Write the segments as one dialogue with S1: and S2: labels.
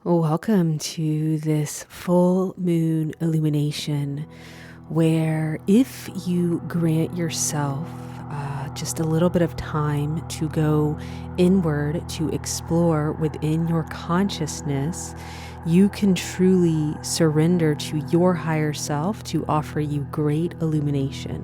S1: Welcome to this full moon illumination where if you grant yourself just a little bit of time to go inward, to explore within your consciousness, you can truly surrender to your higher self to offer you great illumination.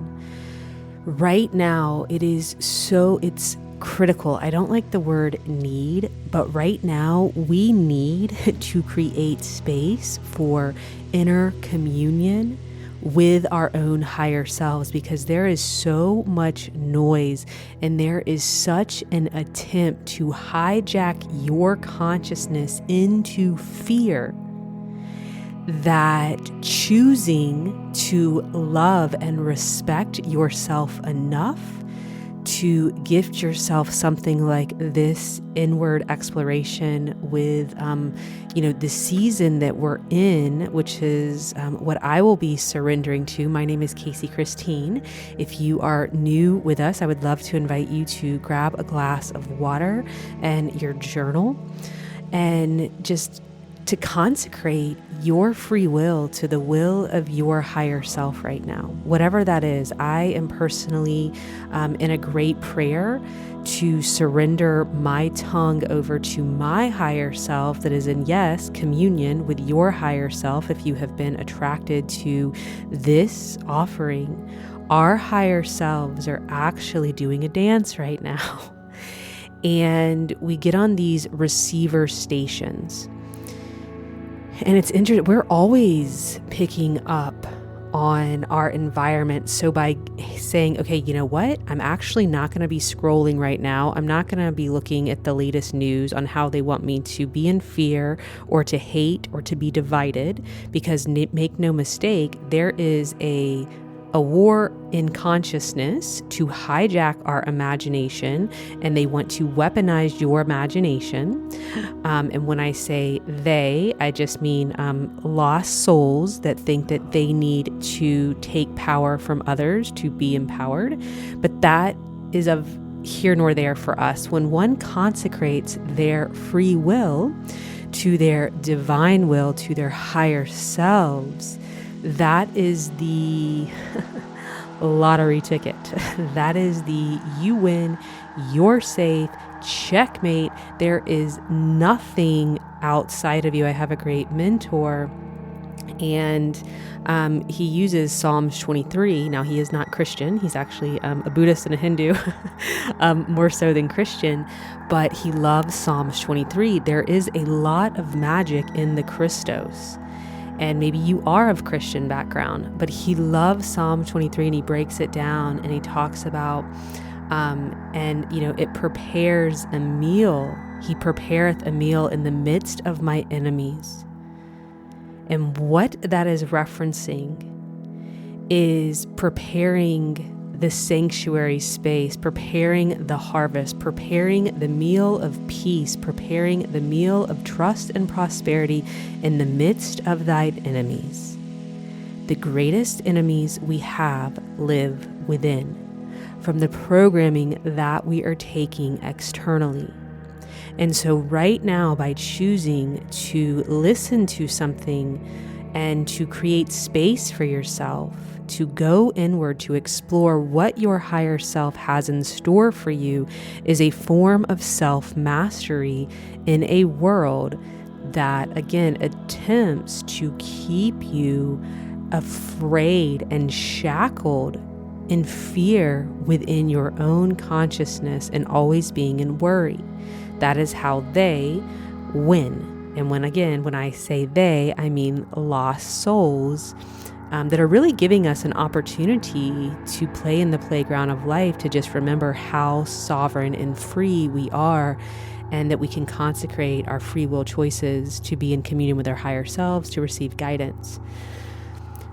S1: Right now, it's critical. I don't like the word need, but right now we need to create space for inner communion with our own higher selves, because there is so much noise and there is such an attempt to hijack your consciousness into fear that choosing to love and respect yourself enough to gift yourself something like this inward exploration with, the season that we're in, which is what I will be surrendering to. My name is Casey Christine. If you are new with us, I would love to invite you to grab a glass of water and your journal and just to consecrate your free will to the will of your higher self right now. Whatever that is, I am personally in a great prayer to surrender my tongue over to my higher self that is in, yes, communion with your higher self. If you have been attracted to this offering, our higher selves are actually doing a dance right now. And we get on these receiver stations. And it's interesting, we're always picking up on our environment. So by saying, okay, you know what? I'm actually not going to be scrolling right now. I'm not going to be looking at the latest news on how they want me to be in fear or to hate or to be divided, because make no mistake, there is a war in consciousness to hijack our imagination, and they want to weaponize your imagination. And when I say they, I just mean lost souls that think that they need to take power from others to be empowered. But that is of here nor there for us. When one consecrates their free will to their divine will, to their higher selves, that is the lottery ticket. That is the you win, you're safe, checkmate. There is nothing outside of you. I have a great mentor, and he uses Psalms 23. Now, he is not Christian. He's actually a Buddhist and a Hindu, more so than Christian, but he loves Psalms 23. There is a lot of magic in the Christos. And maybe you are of Christian background, but he loves Psalm 23 and he breaks it down and he talks about, it prepares a meal. He prepareth a meal in the midst of my enemies. And what that is referencing is preparing the sanctuary space, preparing the harvest, preparing the meal of peace, preparing the meal of trust and prosperity in the midst of thine enemies. The greatest enemies we have live within, from the programming that we are taking externally. And so right now, by choosing to listen to something and to create space for yourself, to go inward, to explore what your higher self has in store for you, is a form of self-mastery in a world that, again, attempts to keep you afraid and shackled in fear within your own consciousness and always being in worry. That is how they win. And when I say they, I mean lost souls that are really giving us an opportunity to play in the playground of life, to just remember how sovereign and free we are, and that we can consecrate our free will choices to be in communion with our higher selves, to receive guidance.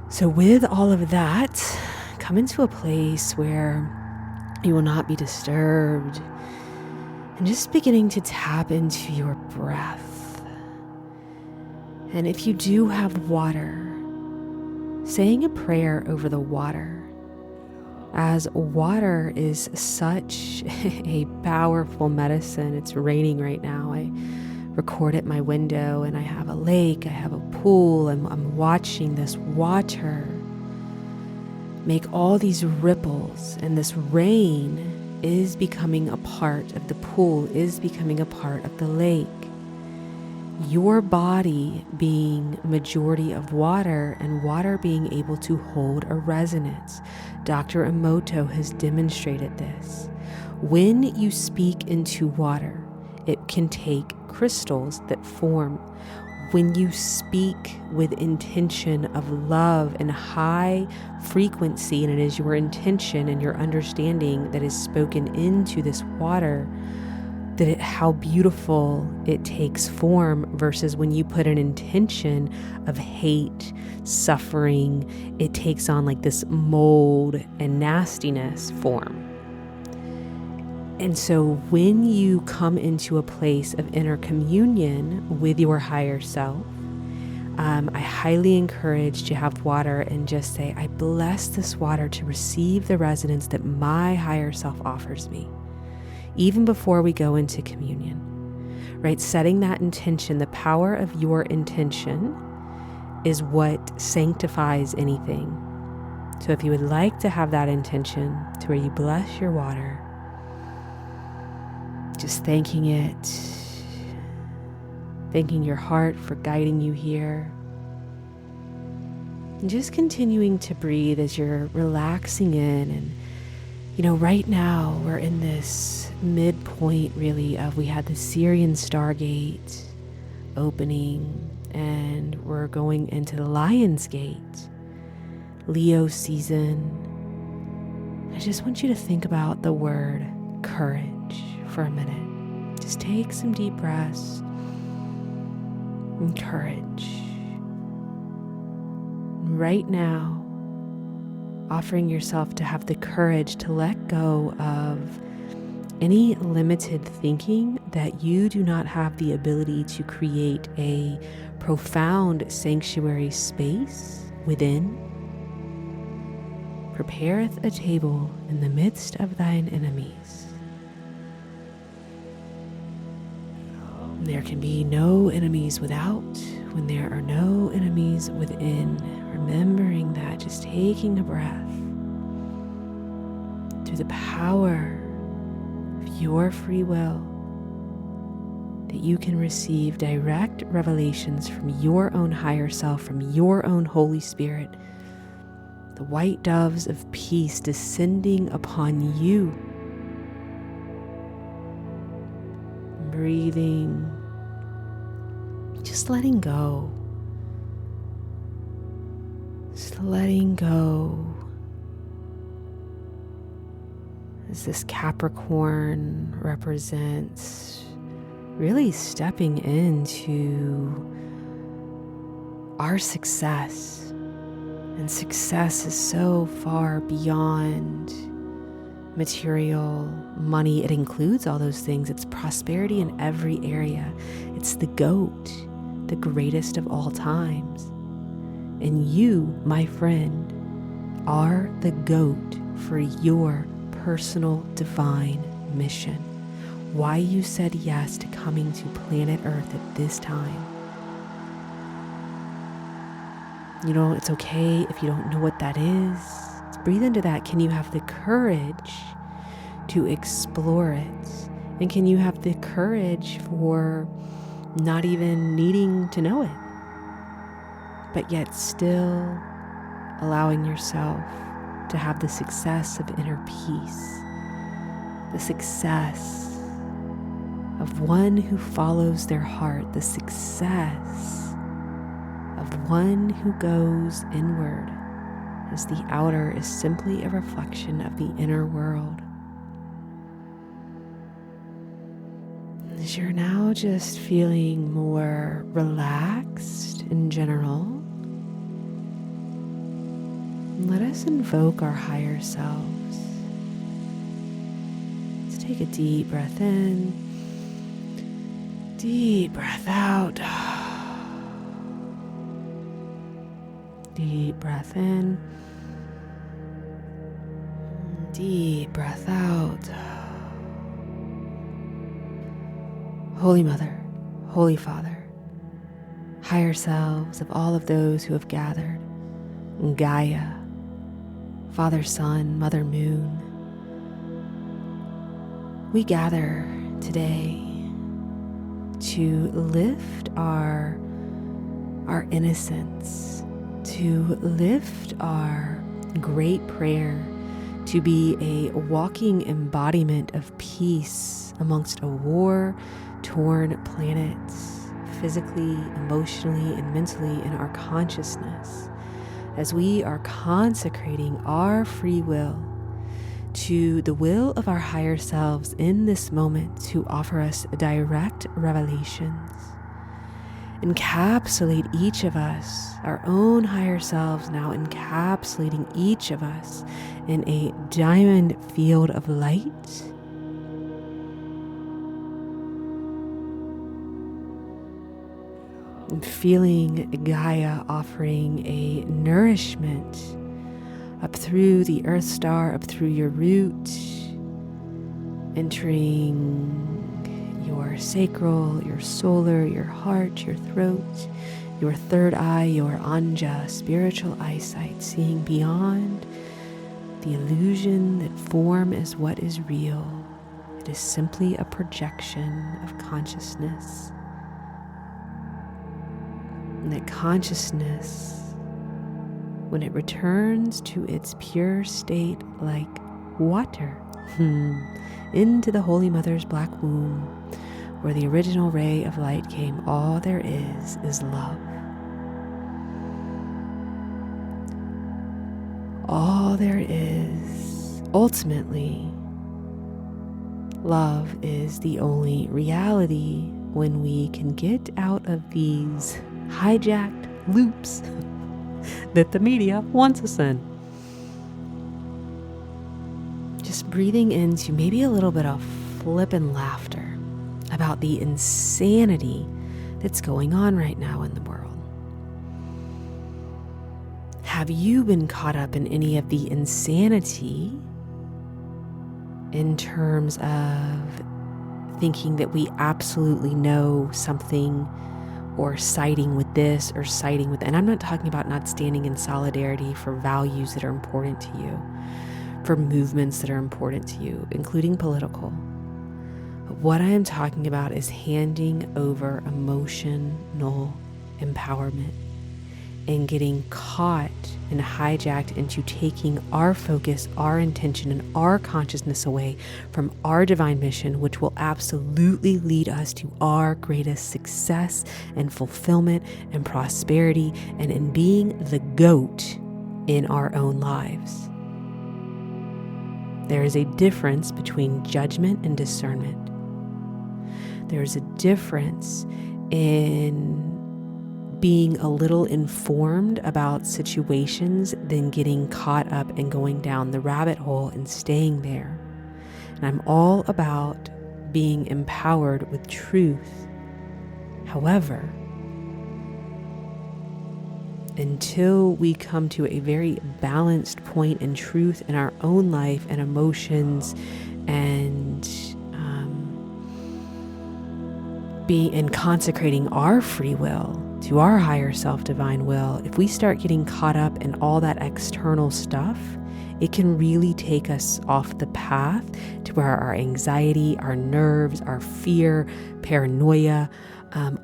S1: So with all of that, come into a place where you will not be disturbed, and just beginning to tap into your breath. And if you do have water, saying a prayer over the water, as water is such a powerful medicine. It's raining right now. I record at my window and I have a lake, I have a pool, I'm watching this water make all these ripples, and this rain is becoming a part of the pool, is becoming a part of the lake. Your body being majority of water, and water being able to hold a resonance. Dr. Emoto has demonstrated this. When you speak into water, it can take crystals that form. When you speak with intention of love and high frequency, and it is your intention and your understanding that is spoken into this water, how beautiful it takes form, versus when you put an intention of hate, suffering, it takes on like this mold and nastiness form. And so when you come into a place of inner communion with your higher self, I highly encourage to have water and just say, I bless this water to receive the resonance that my higher self offers me. Even before we go into communion, right? Setting that intention, the power of your intention is what sanctifies anything. So if you would like to have that intention to where you bless your water, just thanking it, thanking your heart for guiding you here, and just continuing to breathe as you're relaxing in. And right now we're in this midpoint really of, we had the Syrian Stargate opening and we're going into the Lion's Gate, Leo season. I just want you to think about the word courage for a minute. Just take some deep breaths and courage. Right now, offering yourself to have the courage to let go of any limited thinking that you do not have the ability to create a profound sanctuary space within. Prepareth a table in the midst of thine enemies. There can be no enemies without when there are no enemies within. Remembering that, just taking a breath through the power of your free will, that you can receive direct revelations from your own higher self, from your own Holy Spirit, the white doves of peace descending upon you. Breathing, just letting go. Just letting go as this Capricorn represents really stepping into our success. And success is so far beyond material, money. It includes all those things. It's prosperity in every area. It's the GOAT, the greatest of all times. And you, my friend, are the GOAT for your personal divine mission. Why you said yes to coming to planet Earth at this time. It's okay if you don't know what that is. Let's breathe into that. Can you have the courage to explore it? And can you have the courage for not even needing to know it, but yet still allowing yourself to have the success of inner peace, the success of one who follows their heart, the success of one who goes inward, as the outer is simply a reflection of the inner world. As you're now just feeling more relaxed in general, let us invoke our higher selves. Let's take a deep breath in, deep breath out. Deep breath in, deep breath out. Holy Mother, Holy Father, higher selves of all of those who have gathered, Gaia, Father Sun, Mother Moon, we gather today to lift our innocence, to lift our great prayer, to be a walking embodiment of peace amongst a war-torn planet, physically, emotionally, and mentally in our consciousness, as we are consecrating our free will to the will of our higher selves in this moment to offer us direct revelations. Encapsulate each of us, our own higher selves now encapsulating each of us in a diamond field of light. And feeling Gaia offering a nourishment up through the Earth Star, up through your root, entering your sacral, your solar, your heart, your throat, your third eye, your anja, spiritual eyesight, seeing beyond the illusion that form is what is real. It is simply a projection of consciousness. And that consciousness, when it returns to its pure state like water, into the Holy Mother's black womb, where the original ray of light came, all there is love. All there is, ultimately, love is the only reality when we can get out of these hijacked loops that the media wants us in. Just breathing into maybe a little bit of flippin' laughter about the insanity that's going on right now in the world. Have you been caught up in any of the insanity in terms of thinking that we absolutely know something, or siding with this or siding with, and I'm not talking about not standing in solidarity for values that are important to you, for movements that are important to you, including political. But what I am talking about is handing over emotional empowerment and getting caught and hijacked into taking our focus, our intention, and our consciousness away from our divine mission, which will absolutely lead us to our greatest success and fulfillment and prosperity, and in being the GOAT in our own lives. There is a difference between judgment and discernment. There is a difference in being a little informed about situations than getting caught up and going down the rabbit hole and staying there. And I'm all about being empowered with truth. However, until we come to a very balanced point in truth in our own life and emotions and being and consecrating our free will to our higher self divine will, if we start getting caught up in all that external stuff, it can really take us off the path to where our anxiety, our nerves, our fear, paranoia,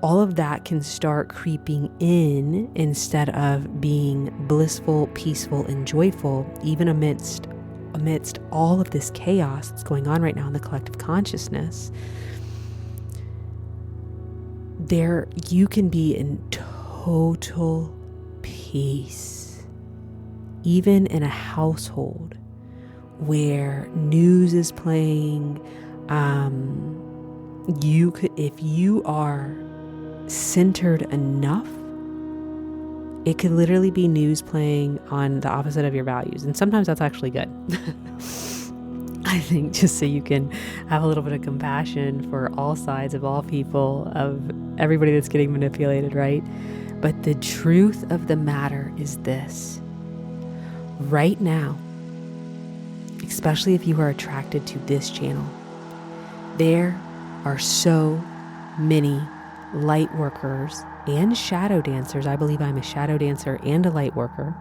S1: all of that can start creeping in instead of being blissful, peaceful, and joyful, even amidst all of this chaos that's going on right now in the collective consciousness. There, you can be in total peace, even in a household where news is playing. You could, if you are centered enough, it could literally be news playing on the opposite of your values, and sometimes that's actually good. I think just so you can have a little bit of compassion for all sides of all people, of everybody that's getting manipulated, right? But the truth of the matter is this. Right now, especially if you are attracted to this channel, there are so many light workers and shadow dancers. I believe I'm a shadow dancer and a light worker.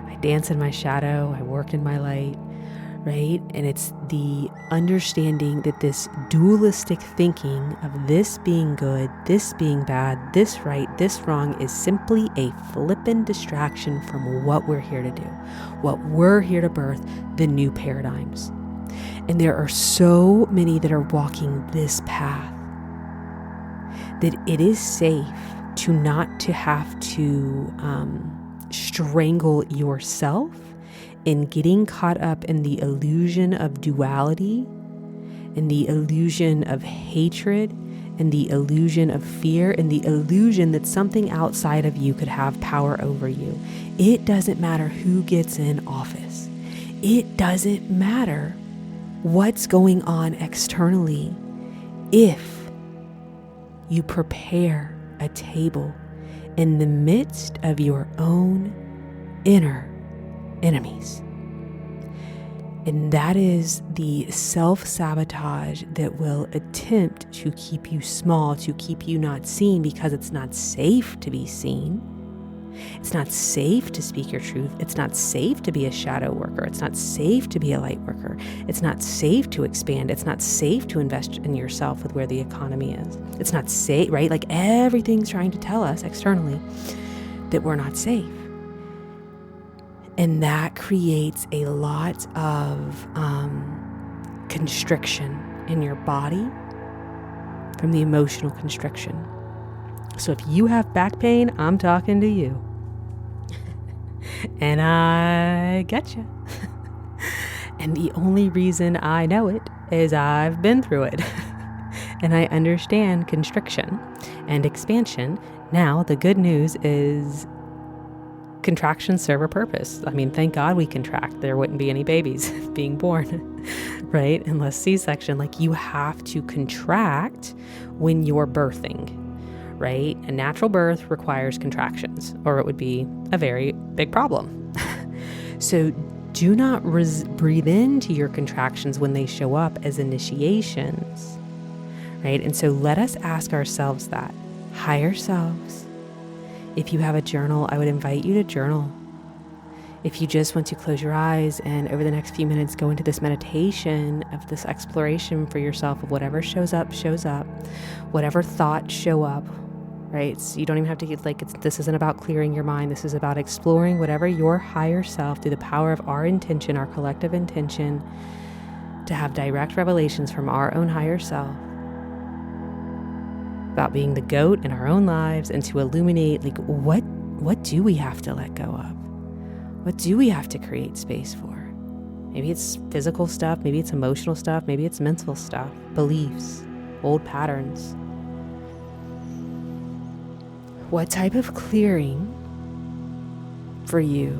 S1: I dance in my shadow, I work in my light, right? And it's the understanding that this dualistic thinking of this being good, this being bad, this right, this wrong is simply a flippin' distraction from what we're here to do, what we're here to birth, the new paradigms. And there are so many that are walking this path that it is safe to not to have to strangle yourself in getting caught up in the illusion of duality, in the illusion of hatred, in the illusion of fear, in the illusion that something outside of you could have power over you. It doesn't matter who gets in office. It doesn't matter what's going on externally if you prepare a table in the midst of your own inner enemies. And that is the self-sabotage that will attempt to keep you small, to keep you not seen, because it's not safe to be seen. It's not safe to speak your truth. It's not safe to be a shadow worker. It's not safe to be a light worker. It's not safe to expand. It's not safe to invest in yourself with where the economy is. It's not safe, right? Like everything's trying to tell us externally that we're not safe. And that creates a lot of constriction in your body from the emotional constriction. So if you have back pain, I'm talking to you. And I get you. And the only reason I know it is I've been through it. And I understand constriction and expansion. Now, the good news is contractions serve a purpose. I mean, thank God we contract. There wouldn't be any babies being born, right? Unless C-section. Like, you have to contract when you're birthing, right? A natural birth requires contractions, or it would be a very big problem. So do not breathe into your contractions when they show up as initiations, right? And so let us ask ourselves that. Higher selves. If you have a journal, I would invite you to journal. If you just want to close your eyes and over the next few minutes go into this meditation of this exploration for yourself of whatever shows up, whatever thoughts show up, right? So you don't even have to get this isn't about clearing your mind. This is about exploring whatever your higher self, through the power of our intention, our collective intention, to have direct revelations from our own higher self about being the goat in our own lives, and to illuminate, like, what do we have to let go of? What do we have to create space for? Maybe it's physical stuff, maybe it's emotional stuff, maybe it's mental stuff, beliefs, old patterns. What type of clearing for you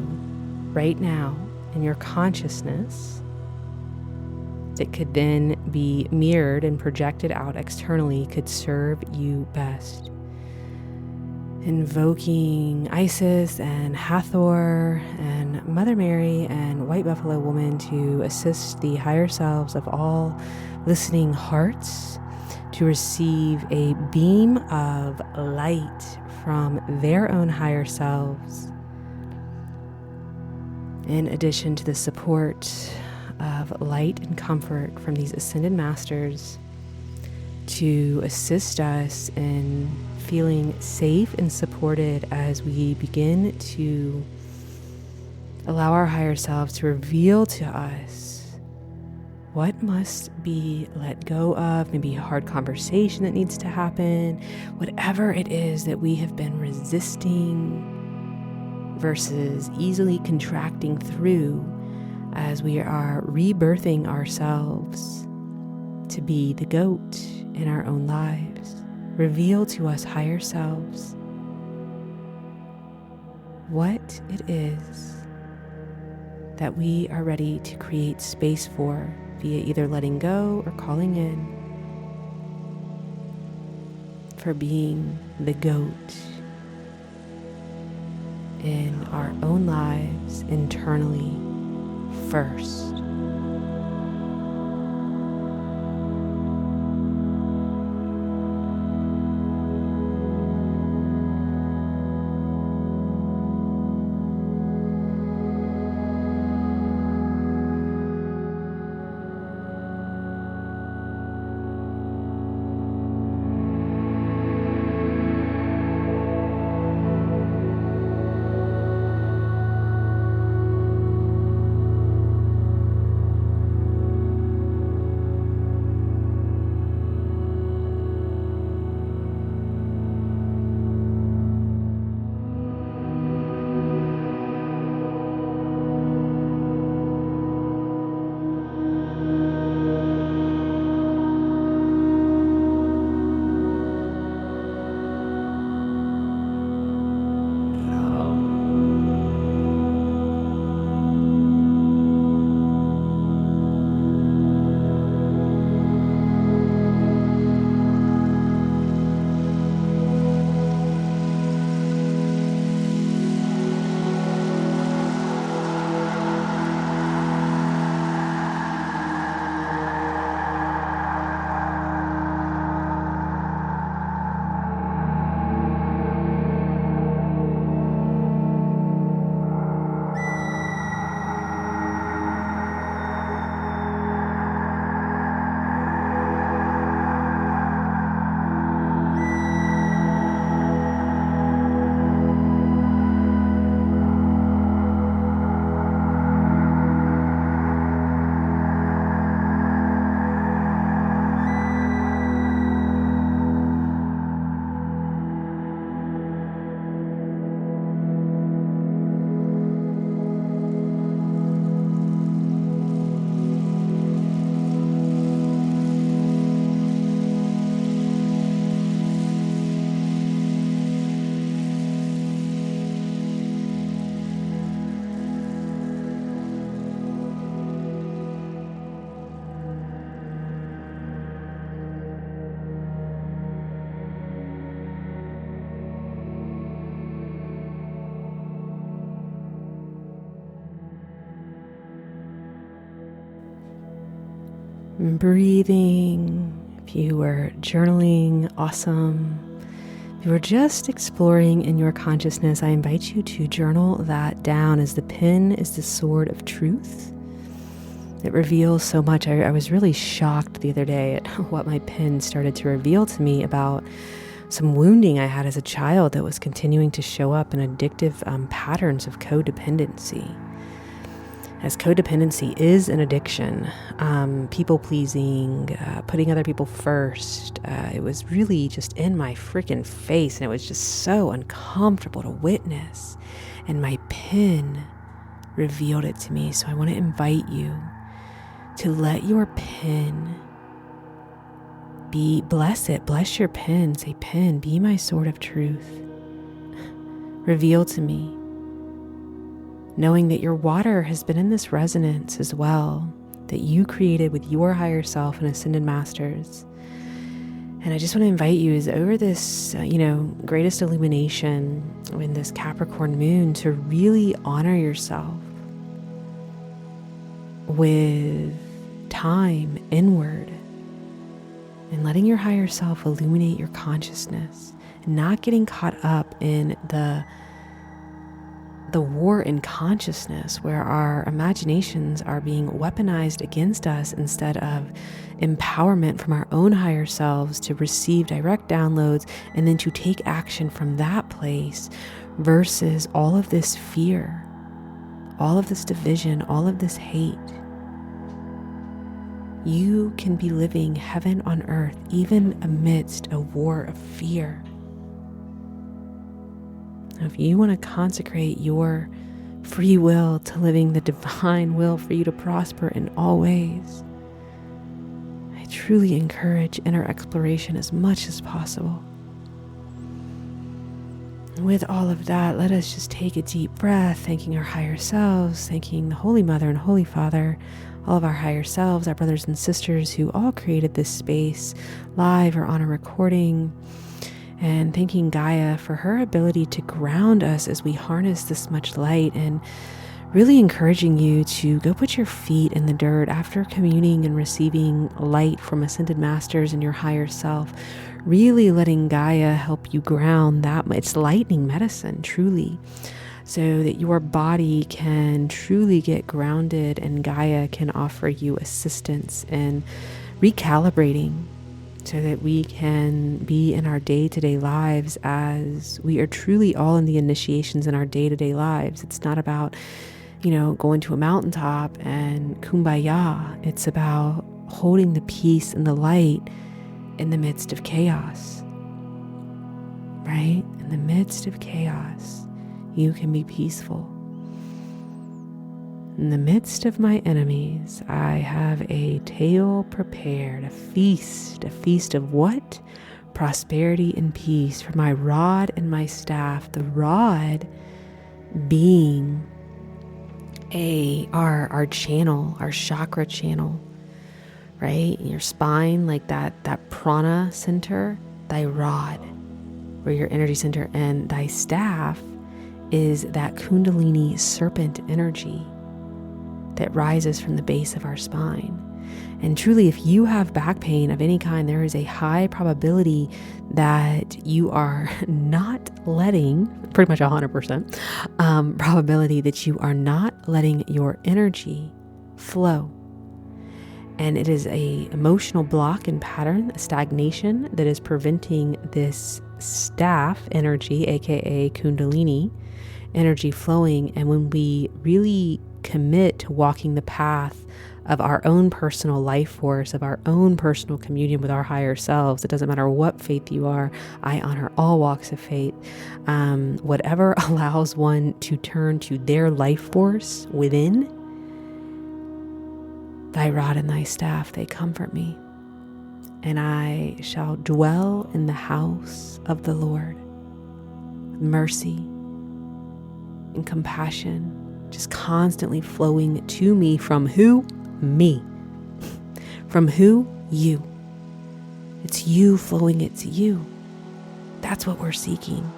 S1: right now in your consciousness that could then be mirrored and projected out externally could serve you best? Invoking Isis and Hathor and Mother Mary and White Buffalo Woman to assist the higher selves of all listening hearts to receive a beam of light from their own higher selves, in addition to the support of light and comfort from these ascended masters to assist us in feeling safe and supported as we begin to allow our higher selves to reveal to us what must be let go of, maybe a hard conversation that needs to happen, whatever it is that we have been resisting versus easily contracting through as we are rebirthing ourselves to be the goat in our own lives. Reveal to us, higher selves, what it is that we are ready to create space for via either letting go or calling in, for being the goat in our own lives internally first. breathing. If you were journaling, awesome. If you were just exploring in your consciousness, I invite you to journal that down, as the pen is the sword of truth. It reveals so much. I was really shocked the other day at what my pen started to reveal to me about some wounding I had as a child that was continuing to show up in addictive patterns of codependency. As codependency is an addiction, people pleasing, putting other people first, it was really just in my freaking face, and it was just so uncomfortable to witness. And my pen revealed it to me. So I want to invite you to let your pen bless it. Bless your pen. Say, pen, be my sword of truth. Reveal to me, knowing that your water has been in this resonance as well, that you created with your higher self and ascended masters. And I just want to invite you, is over this, greatest illumination in this Capricorn moon, to really honor yourself with time inward and letting your higher self illuminate your consciousness, and not getting caught up in the war in consciousness, where our imaginations are being weaponized against us instead of empowerment from our own higher selves to receive direct downloads and then to take action from that place, versus all of this fear, all of this division, all of this hate. You can be living heaven on earth even amidst a war of fear. If you want to consecrate your free will to living the divine will for you to prosper in all ways, I truly encourage inner exploration as much as possible. With all of that, let us just take a deep breath, thanking our higher selves, thanking the Holy Mother and Holy Father, all of our higher selves, our brothers and sisters who all created this space, live or on a recording, and thanking Gaia for her ability to ground us as we harness this much light, and really encouraging you to go put your feet in the dirt after communing and receiving light from ascended masters and your higher self, really letting Gaia help you ground that. It's lightning medicine, truly, so that your body can truly get grounded and Gaia can offer you assistance in recalibrating, so that we can be in our day-to-day lives as we are truly all in the initiations in our day-to-day lives. It's not about, going to a mountaintop and kumbaya. It's about holding the peace and the light in the midst of chaos, right? In the midst of chaos, you can be peaceful. In the midst of my enemies, I have a tale prepared, a feast of what? Prosperity and peace for my rod and my staff. The rod being our channel, our chakra channel, right? Your spine, like that prana center, thy rod, or your energy center, and thy staff is that kundalini serpent energy that rises from the base of our spine. And truly, if you have back pain of any kind, there is a high probability that you are not letting, pretty much 100% probability that you are not letting your energy flow. And it is a emotional block and pattern, a stagnation that is preventing this staff energy, aka kundalini energy, flowing. And when we really commit to walking the path of our own personal life force, of our own personal communion with our higher selves, it doesn't matter what faith you are. I honor all walks of faith. Whatever allows one to turn to their life force within, thy rod and thy staff, they comfort me. And I shall dwell in the house of the Lord. Mercy and compassion just constantly flowing to me from who? Me. From who? You. It's you flowing it to you. That's what we're seeking.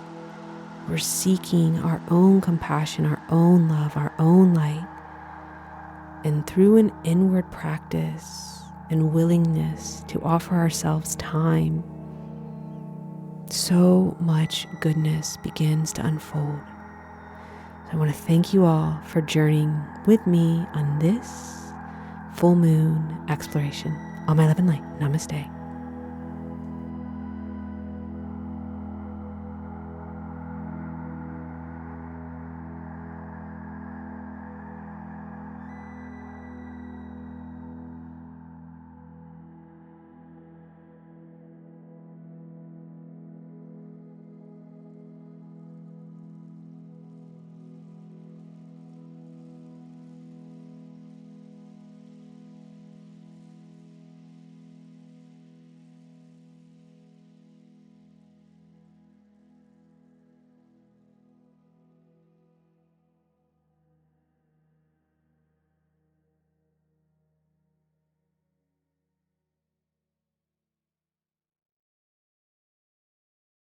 S1: We're seeking our own compassion, our own love, our own light. And through an inward practice and willingness to offer ourselves time, so much goodness begins to unfold. I want to thank you all for journeying with me on this full moon exploration. All my love and light. Namaste.